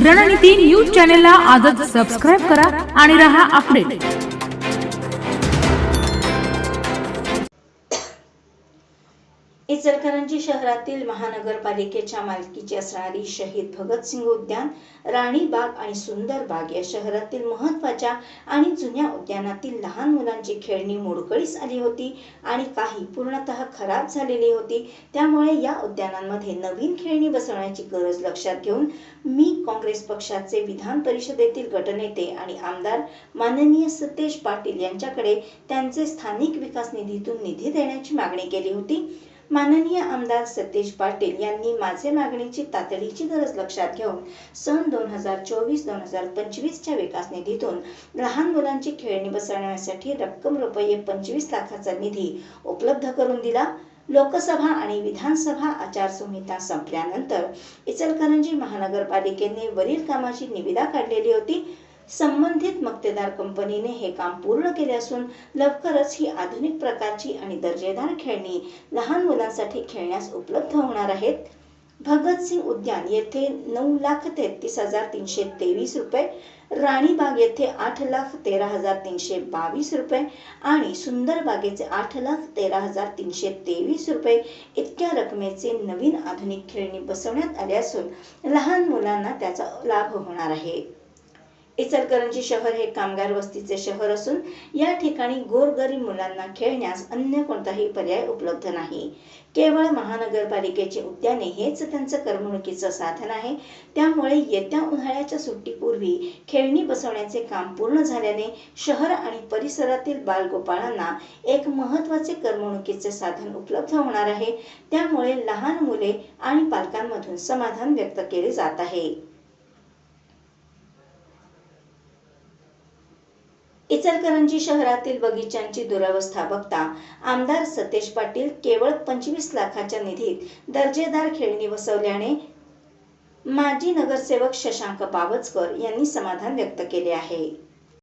रणनीती न्यूज चॅनलला आजच सबस्क्राइब करा आणि रहा अपडेट। इचलकरंजी शहरातील महानगरपालिकेच्या मालकीची असणारी शहीद भगतसिंग उद्यान, राणी बाग आणि सुंदर बाग या शहरातील महत्त्वाच्या आणि जुन्या उद्यानातील लहान मुलांची खेळणी मोडकळीस आली होती आणि काही पूर्णतः खराब झालेली होती। त्यामुळे या उद्यानांमध्ये नवीन खेळणी बसवण्याची गरज लक्षात घेऊन मी काँग्रेस पक्षाचे विधान परिषदेतील गटनेते आणि आमदार माननीय सतेज पाटील यांच्याकडे त्यांचे स्थानिक विकास निधीतून निधी देण्याची मागणी केली होती। माननीय आमदार सतेज पाटील यांनी माझे मागणीची तातडीची गरज लक्षात घेऊन सन 2024-2025 च्या विकास निधीतून लहान मुलांची खेळणी बसवण्यासाठी रक्कम रुपये 25 लाखाचा निधी उपलब्ध करून दिला। लोकसभा आणि विधानसभा आचारसंहिता संपल्यानंतर इचलकरंजी महानगरपालिकेने वरील कामाची निविदा काढलेली होती। संबंधित मक्तेदार कंपनीने हे काम पूर्ण केले असून लवकरच ही आधुनिक प्रकारची आणि दर्जेदार खेळणी लहान मुलांसाठी खेळण्यास उपलब्ध होणार आहेत। भगतसिंग उद्यान येथे 9,33,323 रुपये, राणी बाग येथे 8,13,322 रुपये आणि सुंदर बागेचे 8,13,323 रुपये इतक्या रकमेचे नवीन आधुनिक खेळणी बसवण्यात आले असून लहान मुलांना त्याचा लाभ होणार आहे। इचलकरंजी शहर हे कामगार वस्तीचे शहर असून या ठिकाणी गोरगरीब मुलांना खेळण्यास अन्य कोणताही पर्याय उपलब्ध नाही। केवळ महानगरपालिकेचे उद्याने हेच त्यांचं करमणुकीचं साधन आहे। त्यामुळे येत्या उन्हाळ्याच्या सुट्टीपूर्वी खेळणी बसवण्याचे काम पूर्ण झाल्याने शहर आणि परिसरातील बालगोपाळांना एक महत्त्वाचे करमणुकीचे साधन उपलब्ध होणार आहे। त्यामुळे लहान मुले आणि पालकांमधून समाधान व्यक्त केले जात आहे। इचलकरंजी शहरातील बगीच्यांची दुरवस्था बघता आमदार सतेज पाटील केवळ 25 लाखाच्या निधीत दर्जेदार खेळणी बसवल्याने माजी नगरसेवक शशांक बावचकर यांनी समाधान व्यक्त केले आहे।